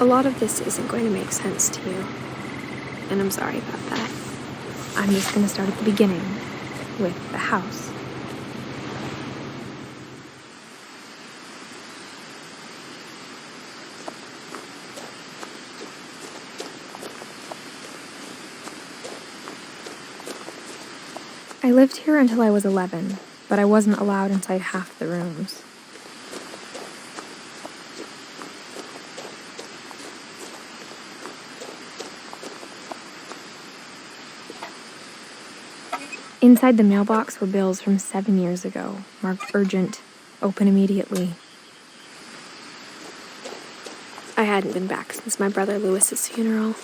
A lot of this isn't going to make sense to you, and I'm sorry about that. I'm just going to start at the beginning, with the house. I lived here until I was 11, but I wasn't allowed inside half the rooms. Inside the mailbox were bills from 7 years ago, marked urgent, open immediately. I hadn't been back since my brother Lewis's funeral.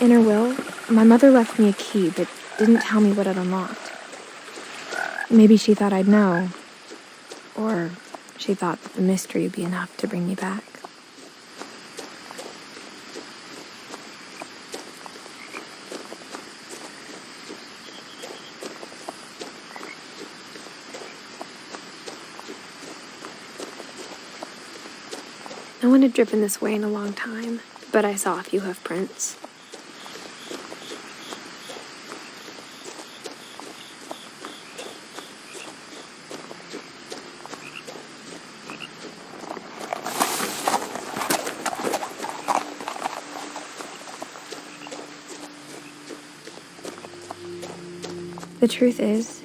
In her will, my mother left me a key, but didn't tell me what it unlocked. Maybe she thought I'd know, or she thought that the mystery would be enough to bring me back. No one had driven this way in a long time, but I saw a few hoof prints. The truth is,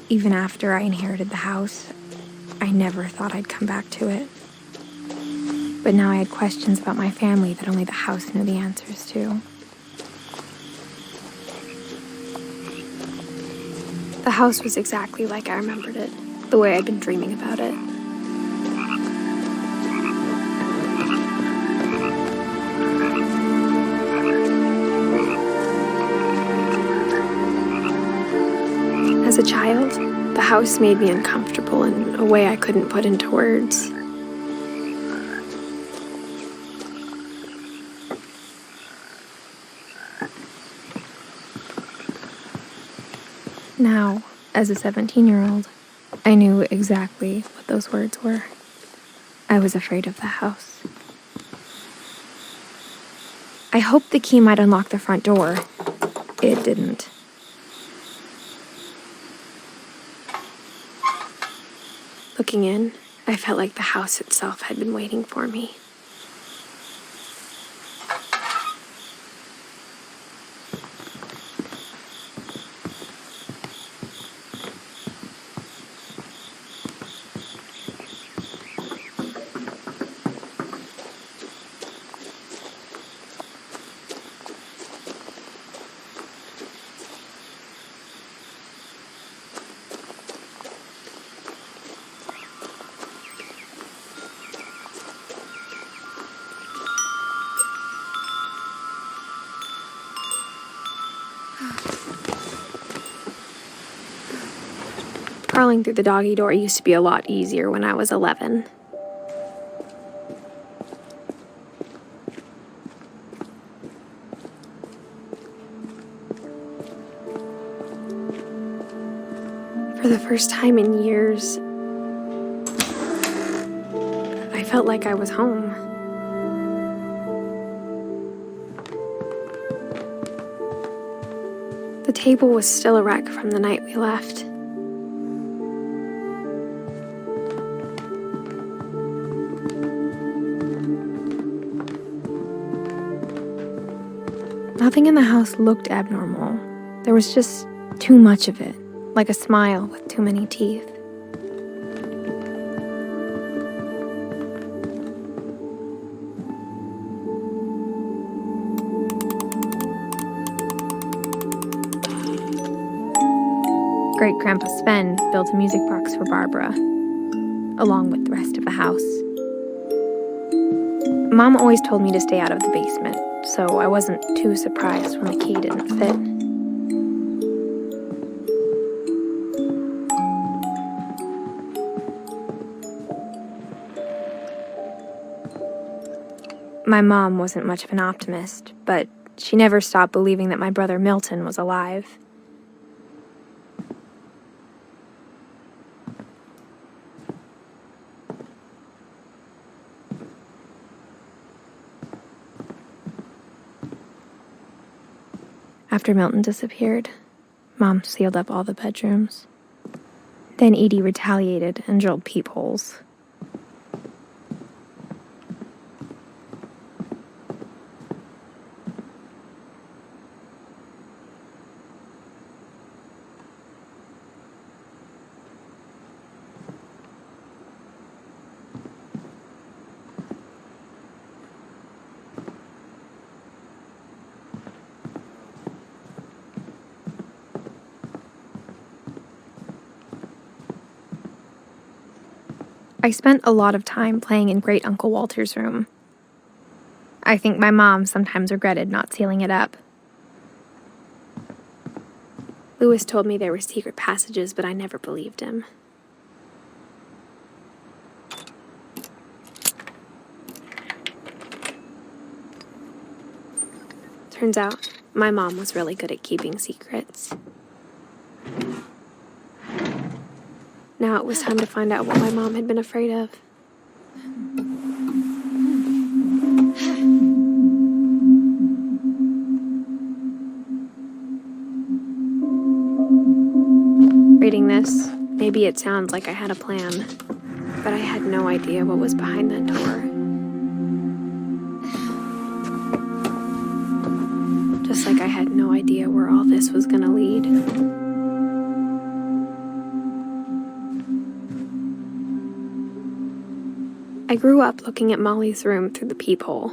even after I inherited the house, I never thought I'd come back to it. But now I had questions about my family that only the house knew the answers to. The house was exactly like I remembered it, the way I'd been dreaming about it. As a child, the house made me uncomfortable in a way I couldn't put into words. Now, as a 17-year-old, I knew exactly what those words were. I was afraid of the house. I hoped the key might unlock the front door. It didn't. Looking in, I felt like the house itself had been waiting for me. Crawling through the doggy door used to be a lot easier when I was 11. For the first time in years, I felt like I was home. The table was still a wreck from the night we left. Nothing in the house looked abnormal. There was just too much of it, like a smile with too many teeth. Great-Grandpa Sven built a music box for Barbara, along with the rest of the house. Mom always told me to stay out of the basement, so I wasn't too surprised when the key didn't fit. My mom wasn't much of an optimist, but she never stopped believing that my brother Milton was alive. After Milton disappeared, Mom sealed up all the bedrooms. Then Edie retaliated and drilled peepholes. I spent a lot of time playing in Great Uncle Walter's room. I think my mom sometimes regretted not sealing it up. Lewis told me there were secret passages, but I never believed him. Turns out, my mom was really good at keeping secrets. Now it was time to find out what my mom had been afraid of. Reading this, maybe it sounds like I had a plan, but I had no idea what was behind that door. Just like I had no idea where all this was gonna lead. I grew up looking at Molly's room through the peephole.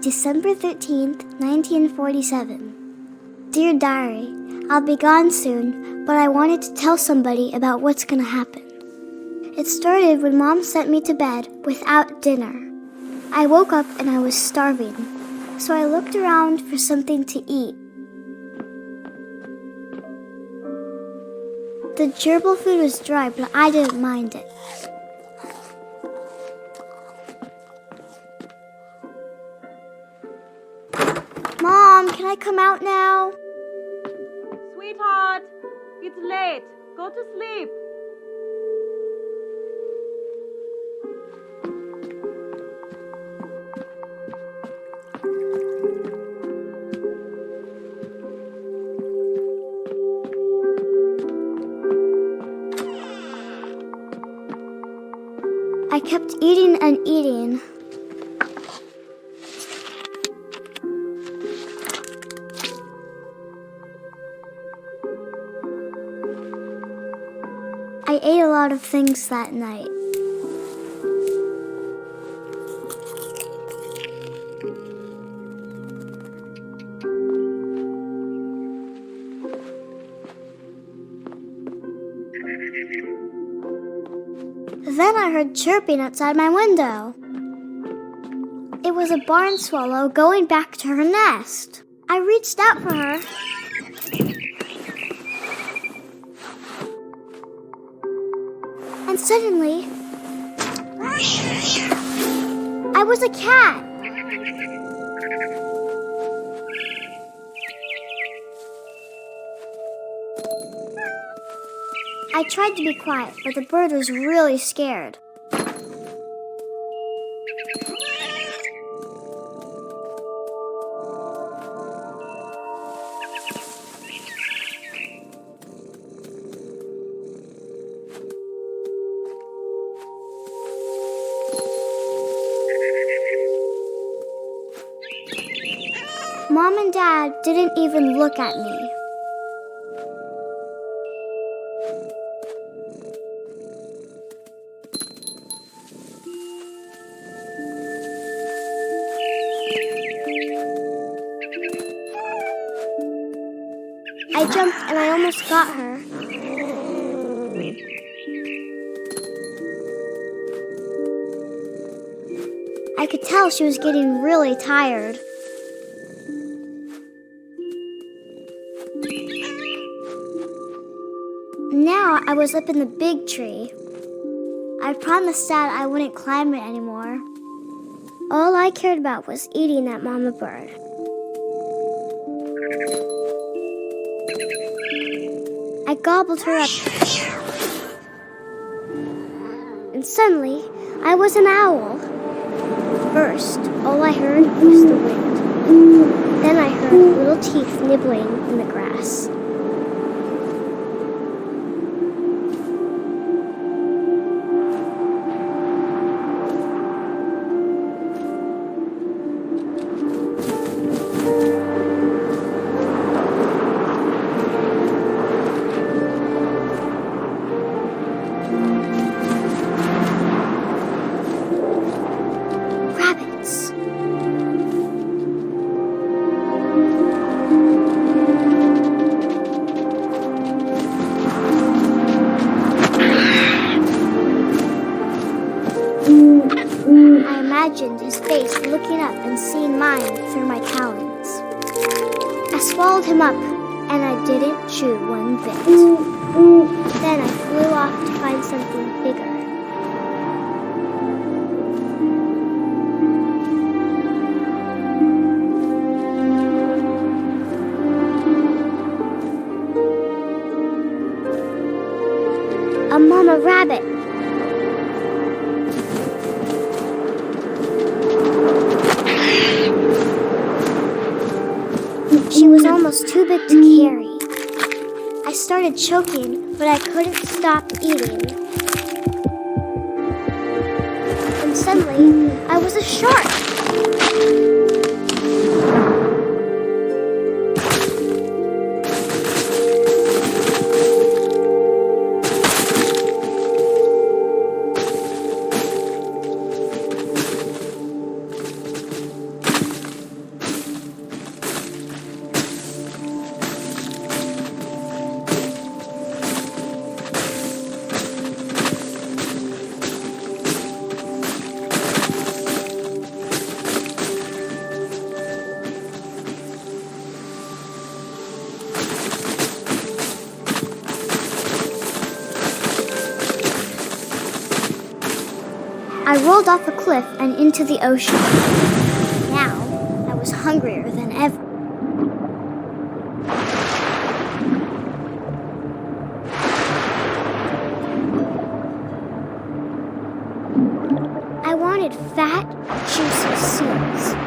December 13th, 1947. Dear Diary, I'll be gone soon, but I wanted to tell somebody about what's gonna happen. It started when Mom sent me to bed without dinner. I woke up and I was starving, so I looked around for something to eat. The gerbil food was dry, but I didn't mind it. Mom, can I come out now? Sweetheart, it's late. Go to sleep. I kept eating and eating. I ate a lot of things that night. Then I heard chirping outside my window. It was a barn swallow going back to her nest. I reached out for her. And suddenly, I was a cat. I tried to be quiet, but the bird was really scared. Mom and Dad didn't even look at me. I jumped and I almost got her. I could tell she was getting really tired. Now I was up in the big tree. I promised Dad I wouldn't climb it anymore. All I cared about was eating that mama bird. I gobbled her up and suddenly I was an owl. First, all I heard was the wind. Then I heard little teeth nibbling in the grass. Rabbits. I imagined his face looking up and seeing mine through my talons. I swallowed him up, and I didn't chew one bit. Then I flew off to find something bigger. A mama rabbit. She was almost too big to carry. I started choking, but I couldn't stop eating. And suddenly, I was a shark. I rolled off a cliff and into the ocean. Now, I was hungrier than ever. I wanted fat, juicy seals.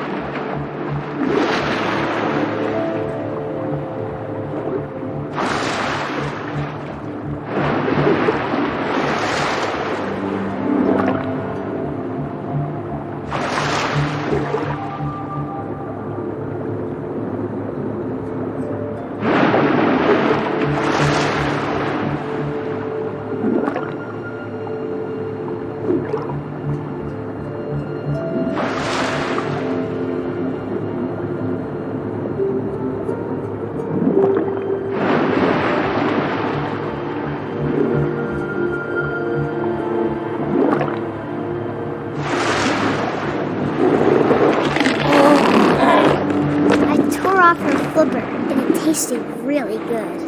Flipper, and it tasted really good.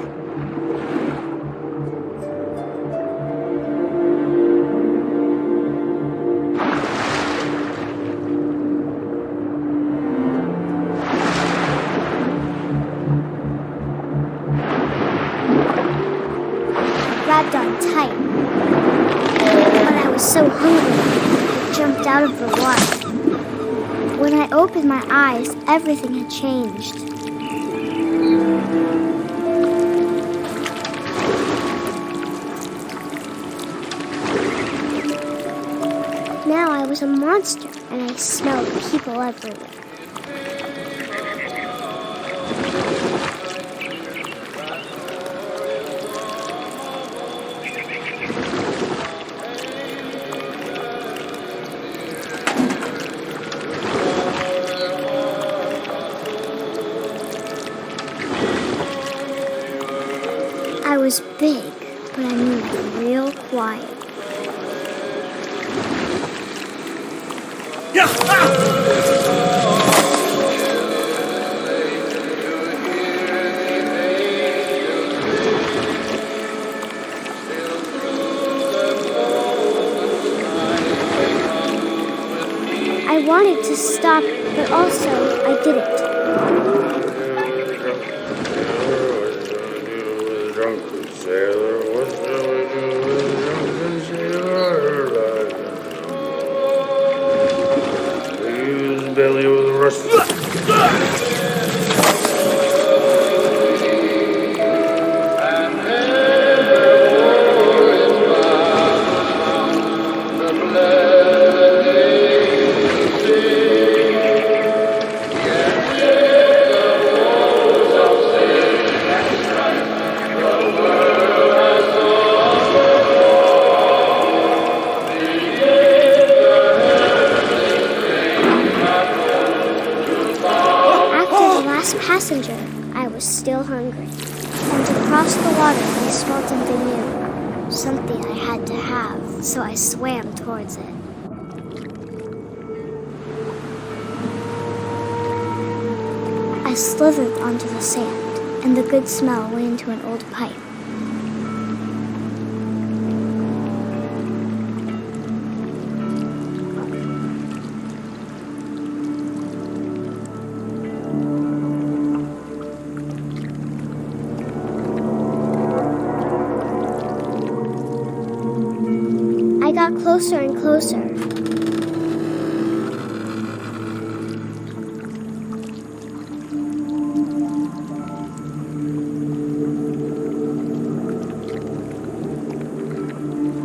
I grabbed on tight, but I was so hungry, I jumped out of the water. When I opened my eyes, everything had changed. Now I was a monster, and I smelled people everywhere. I was big, but I moved real quiet. I wanted to stop, but also I didn't. Drunken sailor, what's the drunken sailor? Passenger, I was still hungry, and across the water I smelled something new, something I had to have, so I swam towards it. I slithered onto the sand, and the good smell went into an old pipe. I got closer and closer.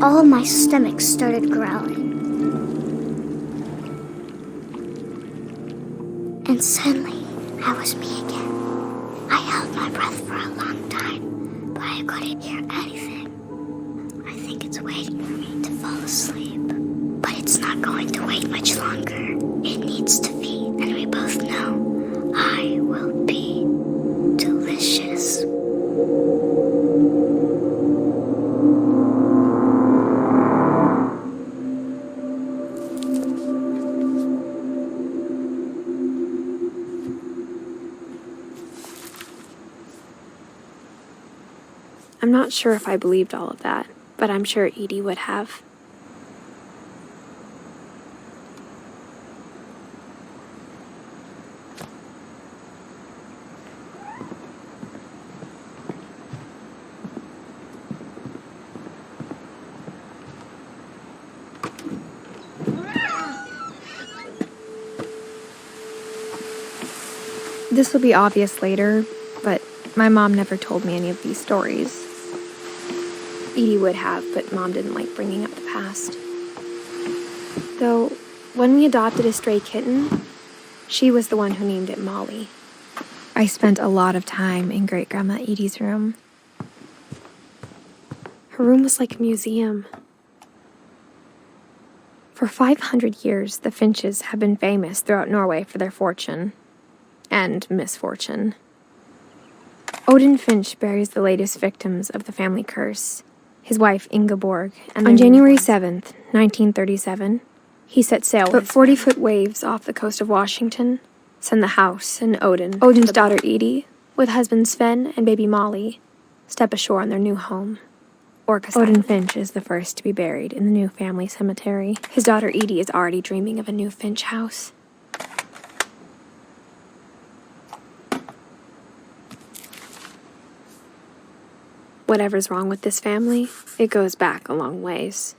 All my stomach started growling. And suddenly, I was me again. I held my breath for a long time, but I couldn't hear anything. I think it's waiting for me to fall asleep. But it's not going to wait much longer. It needs to feed, and we both know I will be delicious. I'm not sure if I believed all of that, but I'm sure Edie would have. This will be obvious later, but my mom never told me any of these stories. Edie would have, but Mom didn't like bringing up the past. Though, when we adopted a stray kitten, she was the one who named it Molly. I spent a lot of time in Great-Grandma Edie's room. Her room was like a museum. For 500 years, the Finches have been famous throughout Norway for their fortune and misfortune. Odin Finch buries the latest victims of the family curse, his wife Ingeborg, and on January 7th, 1937, he set sail but 40-foot waves off the coast of Washington send the house and Odin's daughter Edie, with husband Sven and baby Molly, step ashore on their new home. Odin Finch is the first to be buried in the new family cemetery. His daughter Edie is already dreaming of a new Finch house. Whatever's wrong with this family, it goes back a long ways.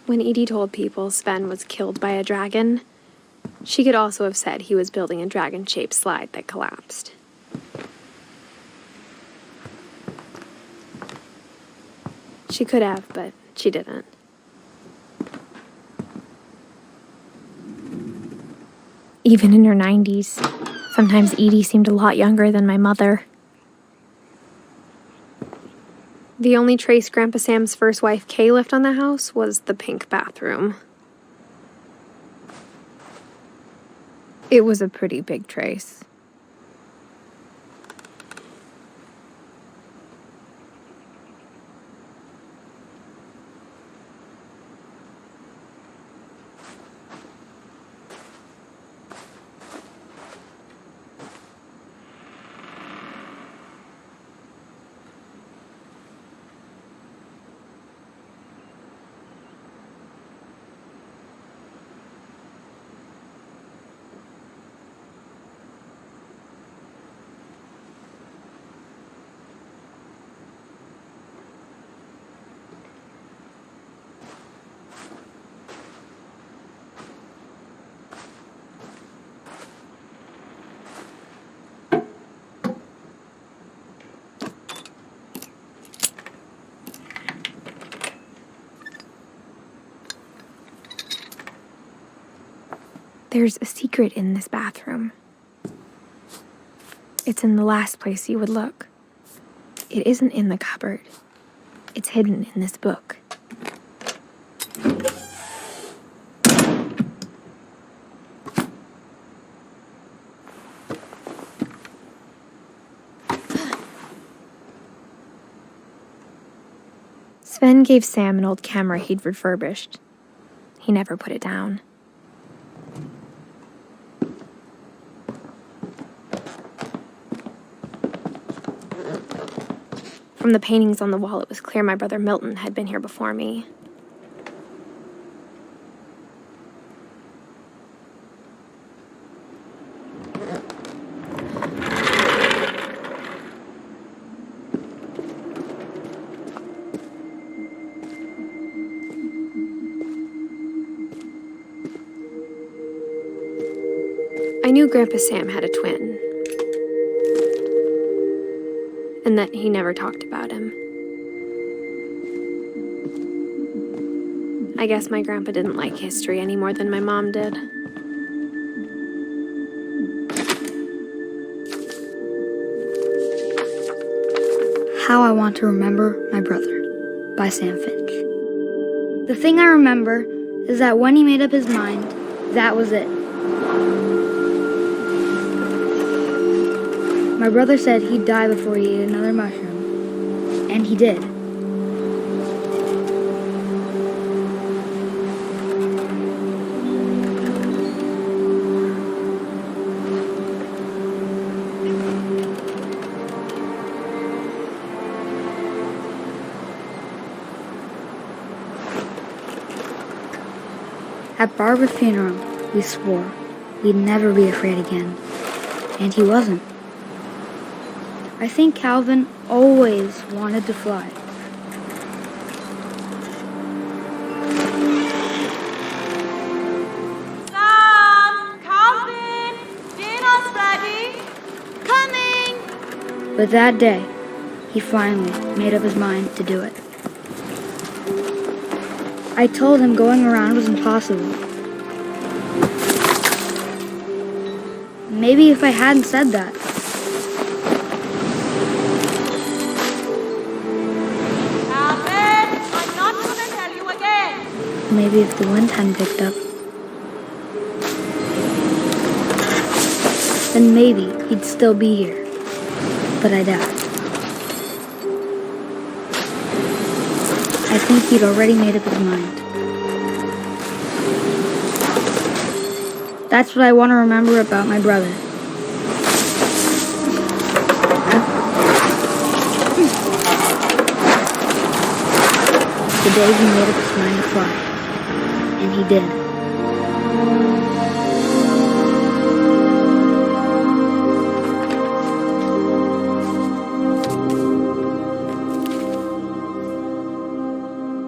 When Edie told people Sven was killed by a dragon, she could also have said he was building a dragon-shaped slide that collapsed. She could have, but she didn't. Even in her 90s, sometimes Edie seemed a lot younger than my mother. The only trace Grandpa Sam's first wife, Kay, left on the house was the pink bathroom. It was a pretty big trace. There's a secret in this bathroom. It's in the last place you would look. It isn't in the cupboard. It's hidden in this book. Sven gave Sam an old camera he'd refurbished. He never put it down. From the paintings on the wall, it was clear my brother Milton had been here before me. I knew Grandpa Sam had a twin, and that he never talked about him. I guess my grandpa didn't like history any more than my mom did. How I Want to Remember My Brother by Sam Finch. The thing I remember is that when he made up his mind, that was it. My brother said he'd die before he ate another mushroom, and he did. At Barbara's funeral, we swore we'd never be afraid again, and he wasn't. I think Calvin always wanted to fly. Sam! Calvin! Dinner's ready! Coming! But that day, he finally made up his mind to do it. I told him going around was impossible. Maybe if I hadn't said that, maybe if the wind hadn't picked up, then maybe he'd still be here. But I doubt. I think he'd already made up his mind. That's what I want to remember about my brother. The day he made up his mind to fly. And he did.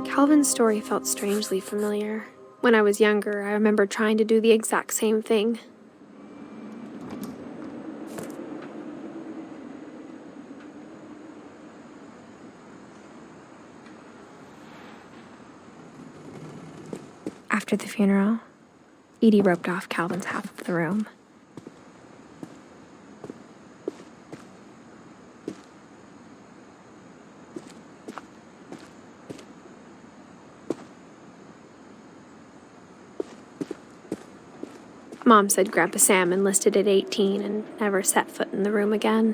Calvin's story felt strangely familiar. When I was younger, I remember trying to do the exact same thing. After the funeral, Edith roped off Calvin's half of the room. Mom said Grandpa Sam enlisted at 18 and never set foot in the room again.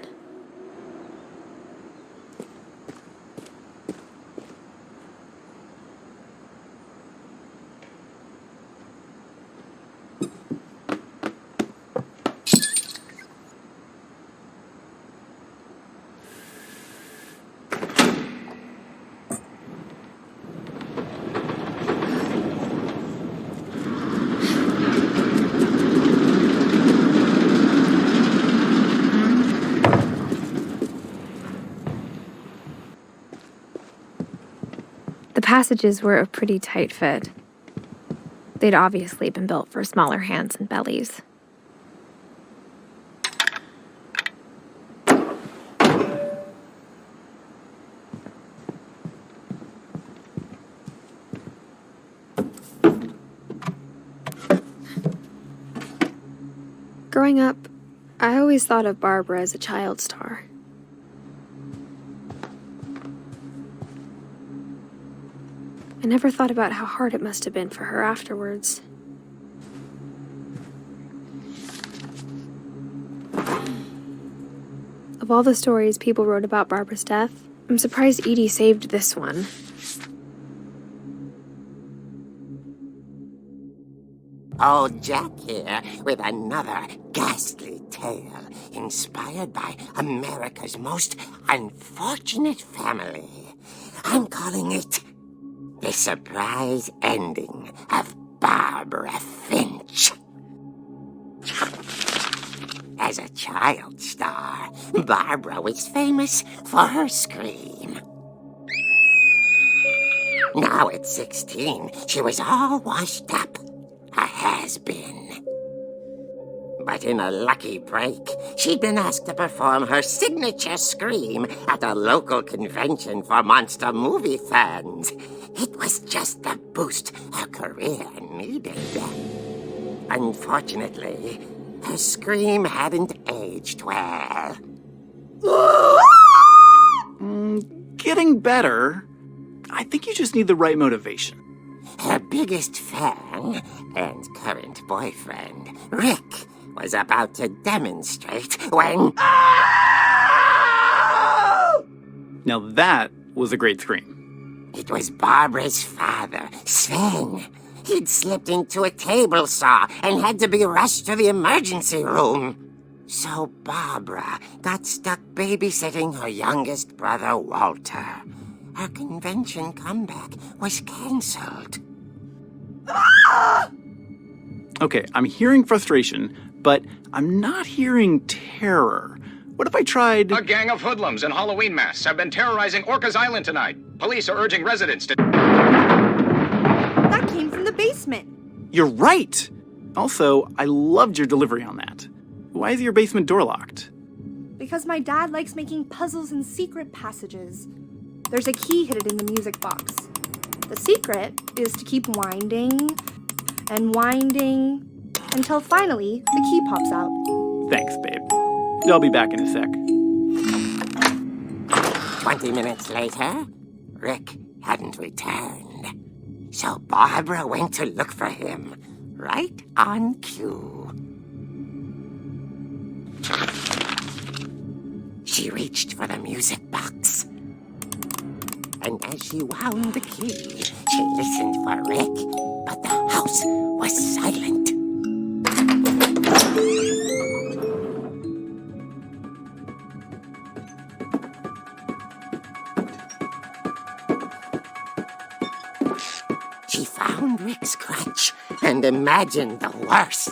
The passages were a pretty tight fit. They'd obviously been built for smaller hands and bellies. Growing up, I always thought of Barbara as a child star. I never thought about how hard it must have been for her afterwards. Of all the stories people wrote about Barbara's death, I'm surprised Edie saved this one. Old Jack here with another ghastly tale inspired by America's most unfortunate family. I'm calling it The Surprise Ending of Barbara Finch. As a child star, Barbara was famous for her scream. Now at 16, she was all washed up. A has-been. But in a lucky break, she'd been asked to perform her signature scream at a local convention for monster movie fans. It was just the boost her career needed. Unfortunately, her scream hadn't aged well. Getting better. I think you just need the right motivation. Her biggest fan and current boyfriend, Rick, was about to demonstrate when... Now that was a great scream. It was Barbara's father, Sven. He'd slipped into a table saw and had to be rushed to the emergency room. So Barbara got stuck babysitting her youngest brother, Walter. Her convention comeback was cancelled. Okay, I'm hearing frustration, but I'm not hearing terror. What if I tried... A gang of hoodlums in Halloween masks have been terrorizing Orcas Island tonight. Police are urging residents to... That came from the basement. You're right! Also, I loved your delivery on that. Why is your basement door locked? Because my dad likes making puzzles and secret passages. There's a key hidden in the music box. The secret is to keep winding and winding until finally the key pops out. Thanks, babe. I'll be back in a sec. 20 minutes later, Rick hadn't returned. So Barbara went to look for him, right on cue. She reached for the music box. And as she wound the key, she listened for Rick, but the house was silent. She found Rick's crutch and imagined the worst.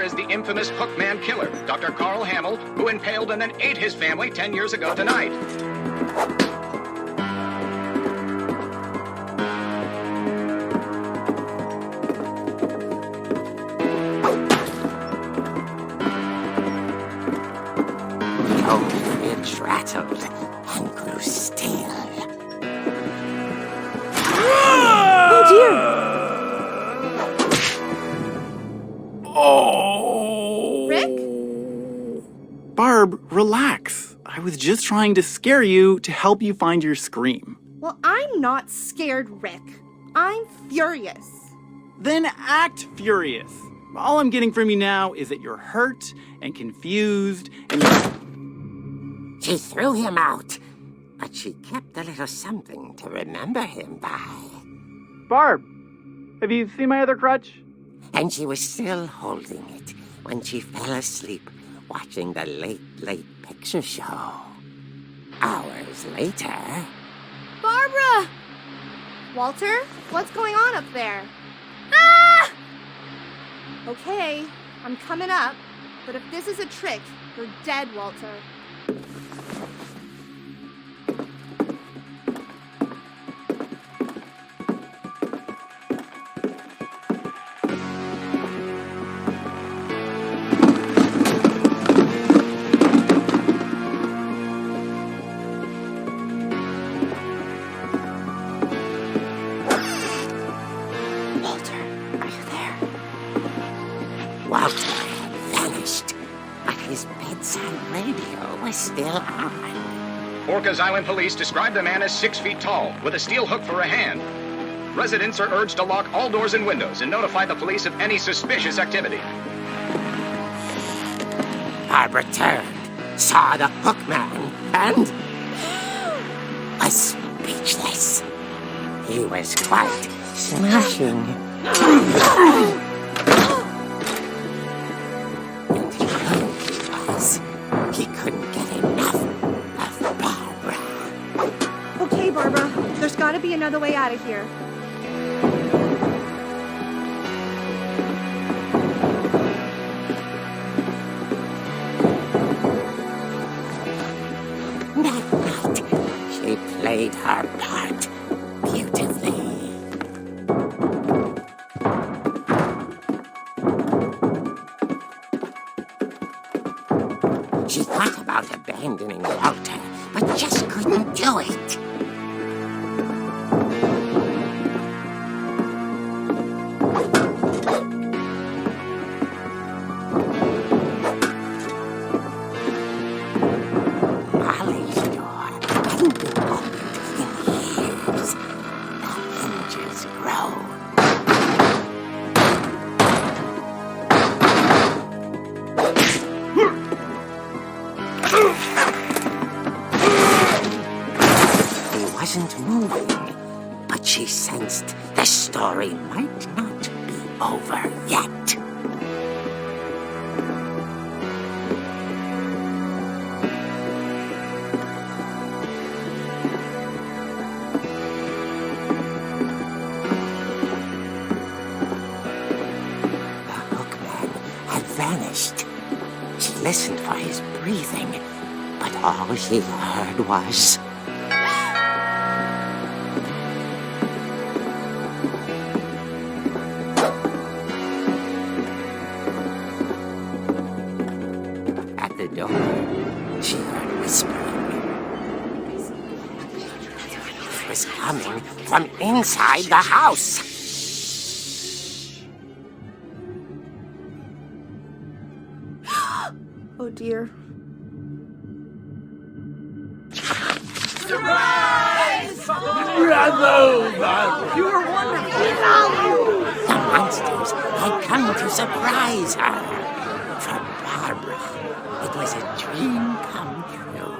Is the infamous Hookman killer, Dr. Carl Hamill, who impaled and then ate his family 10 years ago tonight. The old fridge rattled and grew still. Oh dear! Oh! Rick? Barb, relax. I was just trying to scare you to help you find your scream. Well, I'm not scared, Rick. I'm furious. Then act furious. All I'm getting from you now is that you're hurt and confused and She threw him out, but she kept a little something to remember him by. Barb, have you seen my other crutch? And she was still holding it when she fell asleep watching the late picture show. Hours later... Barbara! Walter, what's going on up there? Ah! Okay, I'm coming up, but if this is a trick, you're dead, Walter. Walter had vanished, but his bedside radio was still on. Orcas Island police describe the man as 6 feet tall, with a steel hook for a hand. Residents are urged to lock all doors and windows and notify the police of any suspicious activity. Barbara turned, saw the hook man, and was speechless. He was quite smashing. And he couldn't get enough of Barbara. Okay, Barbara, there's gotta be another way out of here. She played her part beautifully. She thought about abandoning Walter, but just couldn't do it. Wasn't moving, but she sensed the story might not be over yet. The hookman had vanished. She listened for his breathing, but all she heard was... She heard whispering. It was coming from inside the house. Oh dear. Surprise! Bravo, Barbara! You were wonderful. The monsters had come to surprise her. For Barbara, it was a dream come true.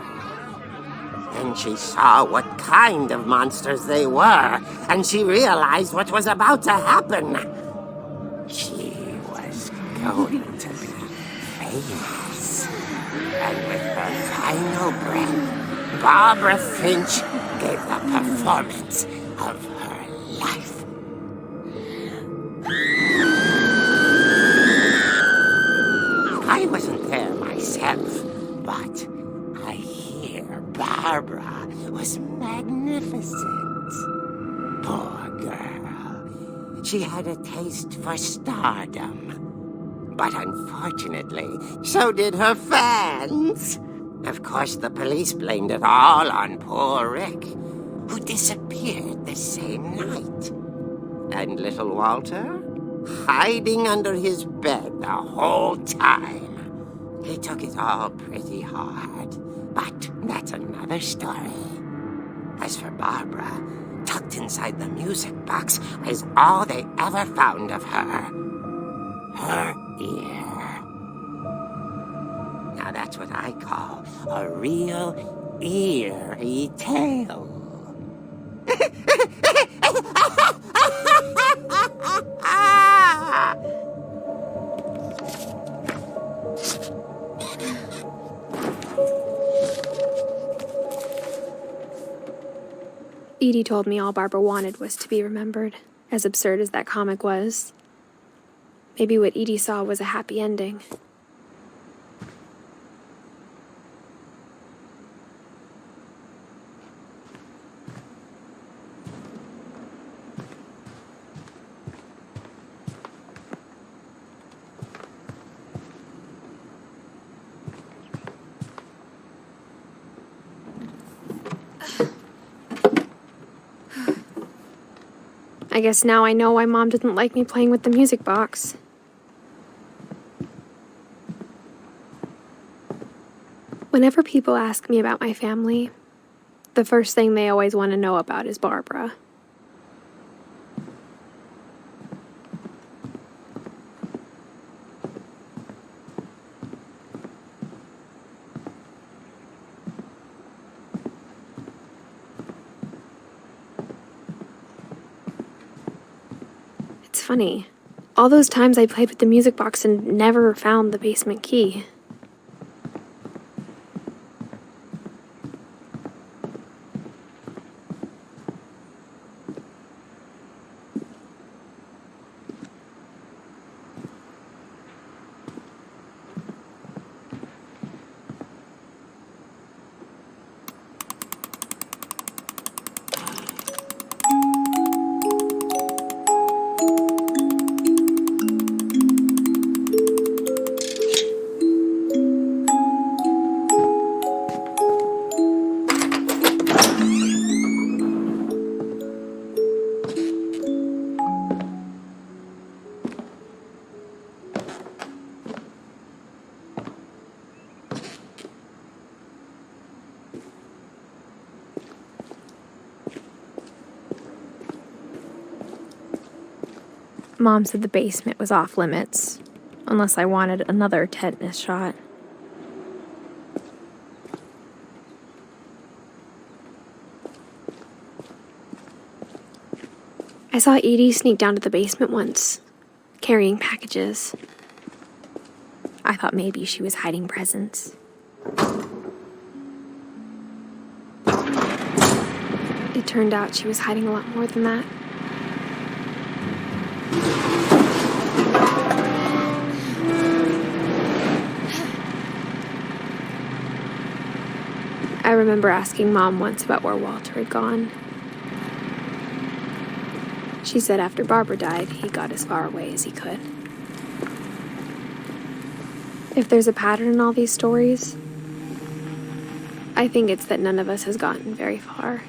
Then she saw what kind of monsters they were, and she realized what was about to happen. She was going to be famous. And with her final breath, Barbara Finch gave the performance of her life. I wasn't there myself, but I hear Barbara was magnificent. Poor girl. She had a taste for stardom. But unfortunately, so did her fans. Of course, the police blamed it all on poor Rick, who disappeared the same night. And little Walter? Hiding under his bed the whole time. He took it all pretty hard, but that's another story. As for Barbara, tucked inside the music box was all they ever found of her. Her ear. Now that's what I call a real eerie tale. Edie told me all Barbara wanted was to be remembered, as absurd as that comic was. Maybe what Edie saw was a happy ending. I guess now I know why Mom didn't like me playing with the music box. Whenever people ask me about my family, the first thing they always want to know about is Barbara. It's funny. All those times I played with the music box and never found the basement key. Mom said the basement was off limits, unless I wanted another tetanus shot. I saw Edie sneak down to the basement once, carrying packages. I thought maybe she was hiding presents. It turned out she was hiding a lot more than that. I remember asking Mom once about where Walter had gone. She said after Barbara died, he got as far away as he could. If there's a pattern in all these stories, I think it's that none of us has gotten very far.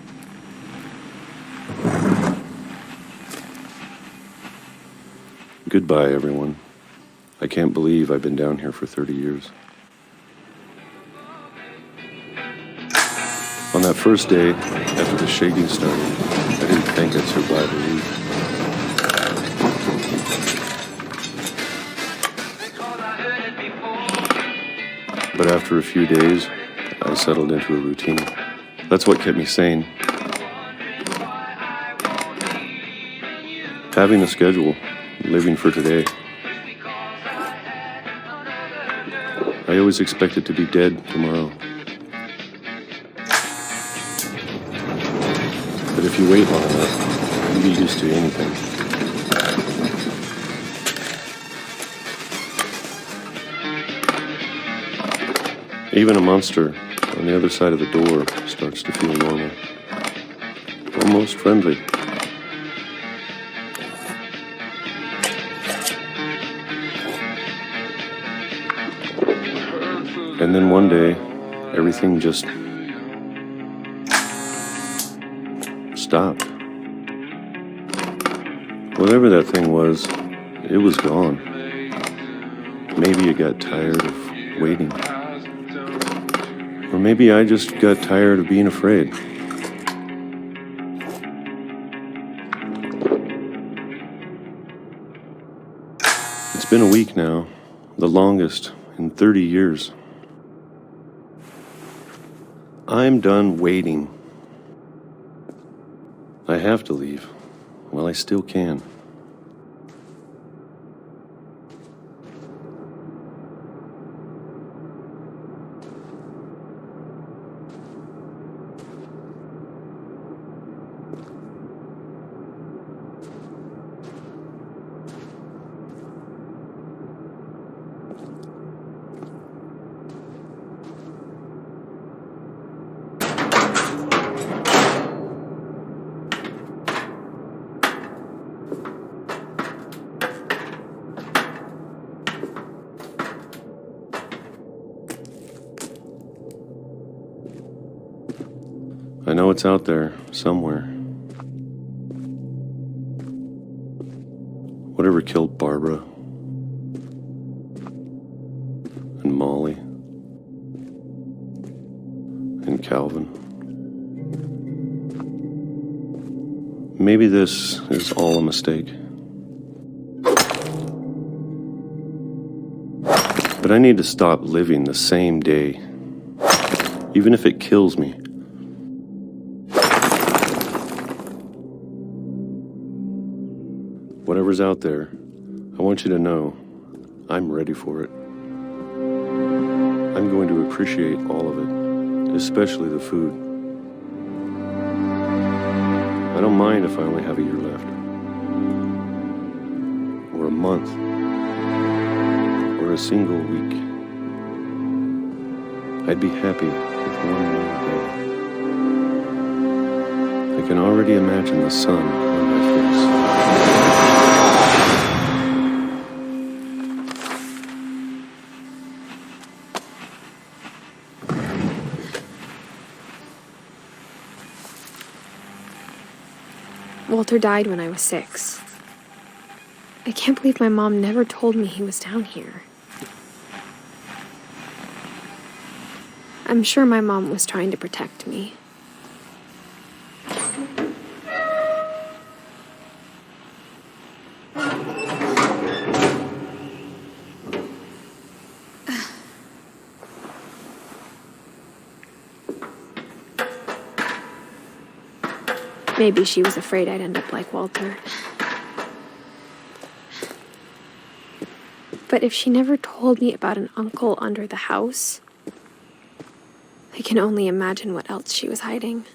Goodbye, everyone. I can't believe I've been down here for 30 years. On that first day, after the shaking started, I didn't think I'd survive a week. But after a few days, I settled into a routine. That's what kept me sane. Having a schedule, living for today. I always expected to be dead tomorrow. But if you wait long enough, you get used to anything. Even a monster on the other side of the door starts to feel normal. Almost friendly. And then one day, everything just stopped. Whatever that thing was, it was gone. Maybe it got tired of waiting. Or maybe I just got tired of being afraid. It's been a week now, the longest in 30 years. I'm done waiting. I have to leave while I still can. I know it's out there, somewhere. Whatever killed Barbara and Molly Calvin. Maybe this is all a mistake. But I need to stop living the same day, even if it kills me. Whatever's out there, I want you to know I'm ready for it. I'm going to appreciate all of it, especially the food. I don't mind if I only have a year left, or a month, or a single week. I'd be happy with one more day. I can already imagine the sun on my face. Walter died when I was 6. I can't believe my mom never told me he was down here. I'm sure my mom was trying to protect me. Maybe she was afraid I'd end up like Walter. But if she never told me about an uncle under the house, I can only imagine what else she was hiding.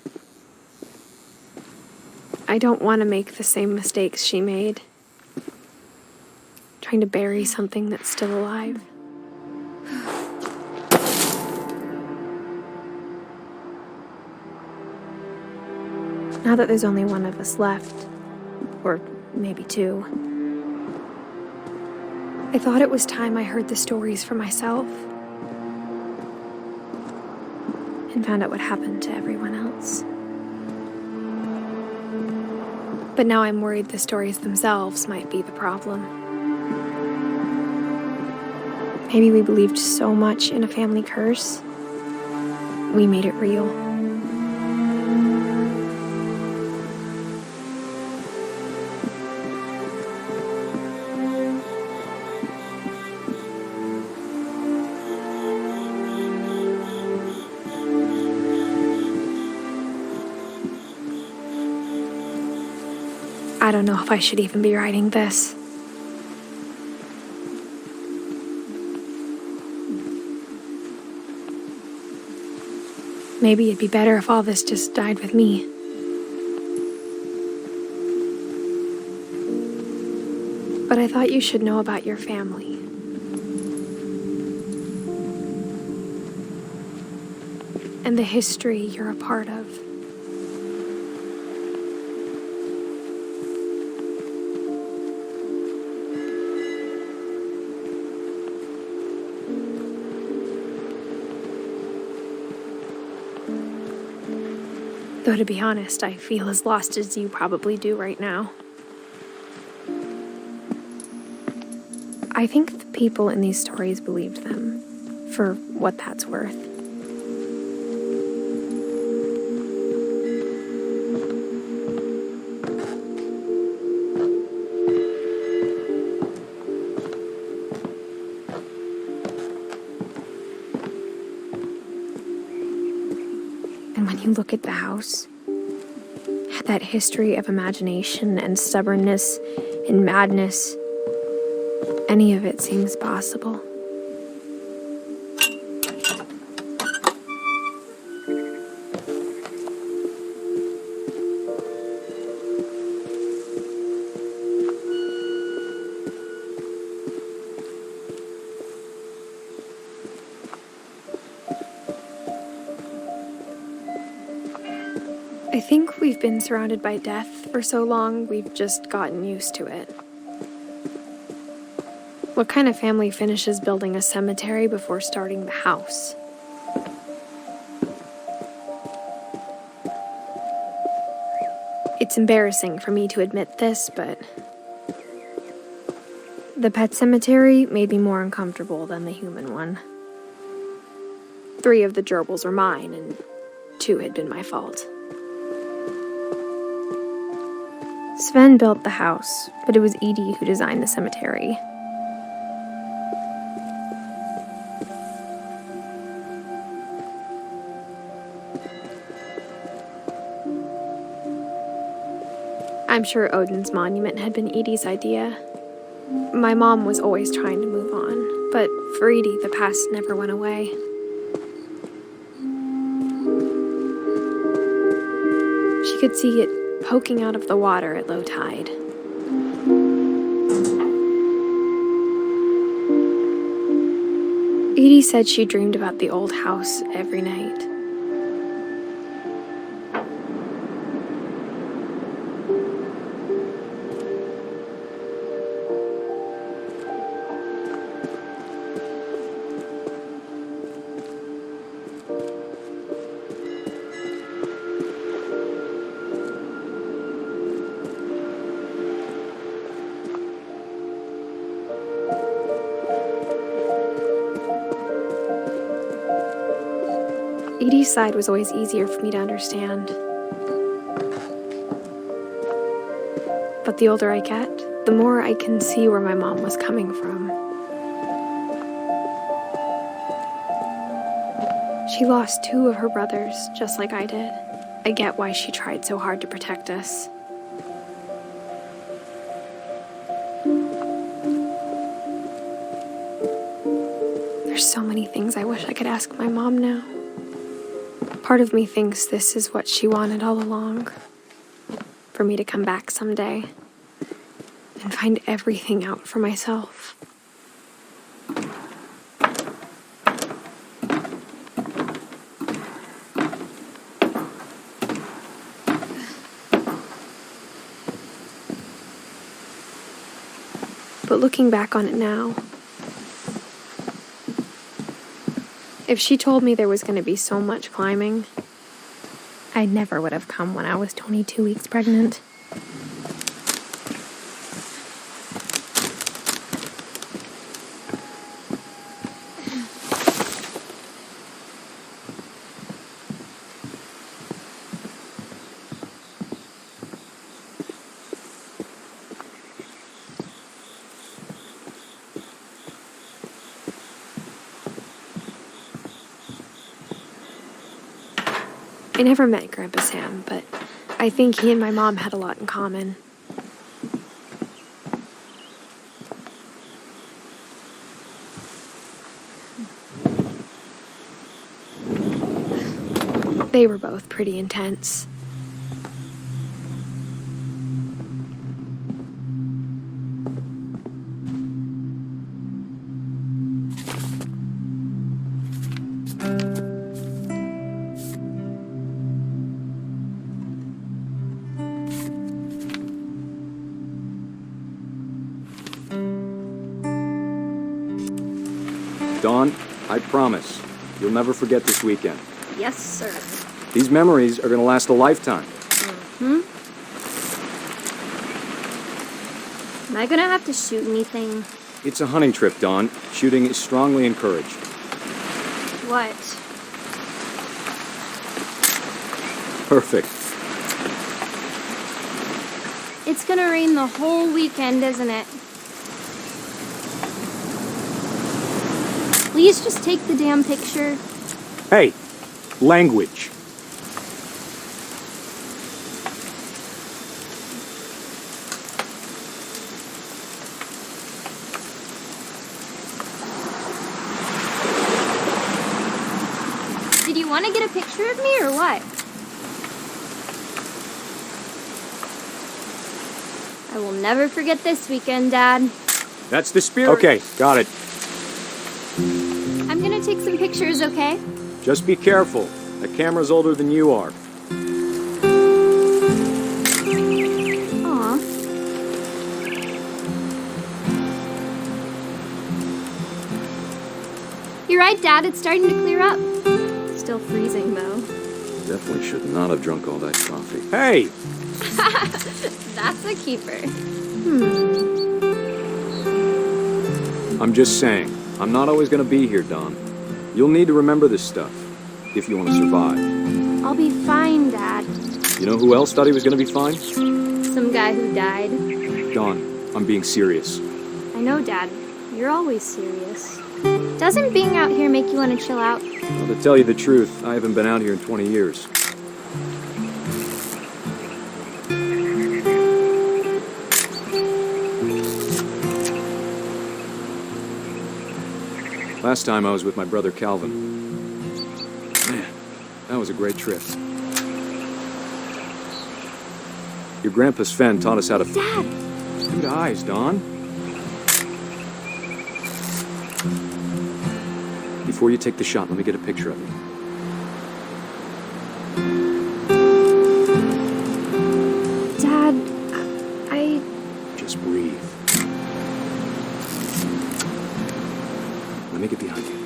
I don't want to make the same mistakes she made, trying to bury something that's still alive. Now that there's only one of us left, or maybe 2, I thought it was time I heard the stories for myself and found out what happened to everyone else. But now I'm worried the stories themselves might be the problem. Maybe we believed so much in a family curse, we made it real. I don't know if I should even be writing this. Maybe it'd be better if all this just died with me. But I thought you should know about your family. And the history you're a part of. Though to be honest, I feel as lost as you probably do right now. I think the people in these stories believed them, for what that's worth. And when you look at the house, that history of imagination and stubbornness and madness, any of it seems possible. I think we've been surrounded by death for so long, we've just gotten used to it. What kind of family finishes building a cemetery before starting the house? It's embarrassing for me to admit this, but the pet cemetery made me more uncomfortable than the human one. 3 of the gerbils are mine, and too had been my fault. Sven built the house, but it was Edie who designed the cemetery. I'm sure Odin's monument had been Edie's idea. My mom was always trying to move on, but for Edie, the past never went away. She could see it poking out of the water at low tide. Edie said she dreamed about the old house every night. Edie's side was always easier for me to understand. But the older I get, the more I can see where my mom was coming from. She lost 2 of her brothers, just like I did. I get why she tried so hard to protect us. There's so many things I wish I could ask my mom now. Part of me thinks this is what she wanted all along. For me to come back someday and find everything out for myself. But looking back on it now, if she told me there was going to be so much climbing, I never would have come when I was 22 weeks pregnant. I never met Grandpa Sam, but I think he and my mom had a lot in common. They were both pretty intense. Dawn, I promise, you'll never forget this weekend. Yes, sir. These memories are gonna last a lifetime. Am I gonna have to shoot anything? It's a hunting trip, Dawn. Shooting is strongly encouraged. What? Perfect. It's gonna rain the whole weekend, isn't it? Please just take the damn picture. Hey, language. Did you want to get a picture of me or what? I will never forget this weekend, Dad. That's the spirit. Okay, got it. I'm gonna take some pictures, okay? Just be careful. The camera's older than you are. Aw. You're right, Dad. It's starting to clear up. Still freezing, though. Definitely should not have drunk all that coffee. Hey! That's a keeper. I'm just saying, I'm not always gonna be here, Dawn. You'll need to remember this stuff, if you want to survive. I'll be fine, Dad. You know who else thought he was gonna be fine? Some guy who died. Dawn, I'm being serious. I know, Dad. You're always serious. Doesn't being out here make you want to chill out? Well, to tell you the truth, I haven't been out here in 20 years. Last time I was with my brother Calvin. Man, that was a great trip. Your grandpa Sven taught us how to... Dad! Good eyes, Dawn. Before you take the shot, let me get a picture of you. Dad, I... Just breathe. Let me get behind you.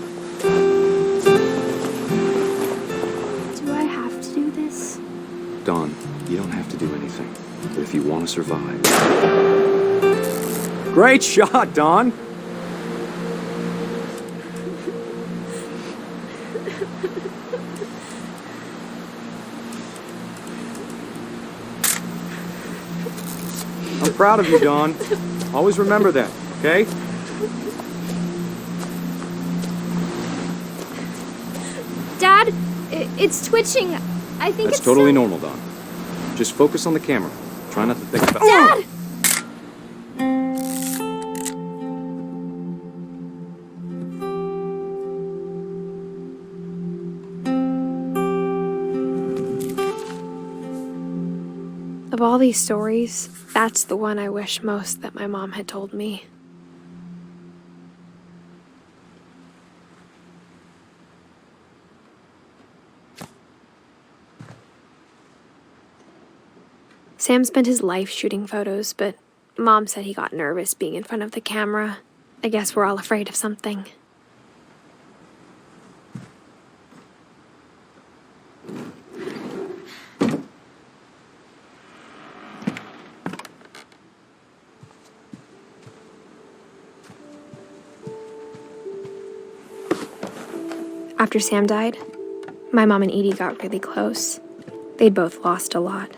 Do I have to do this? Dawn, you don't have to do anything. But if you want to survive... Great shot, Dawn! I'm proud of you, Dawn. Always remember that, okay? Dad, it's twitching. I think That's it's totally normal, Dawn. Just focus on the camera. Try not to think about... Dad! Of all these stories, that's the one I wish most that my mom had told me. Sam spent his life shooting photos, but Mom said he got nervous being in front of the camera. I guess we're all afraid of something. After Sam died, my mom and Edie got really close. They'd both lost a lot.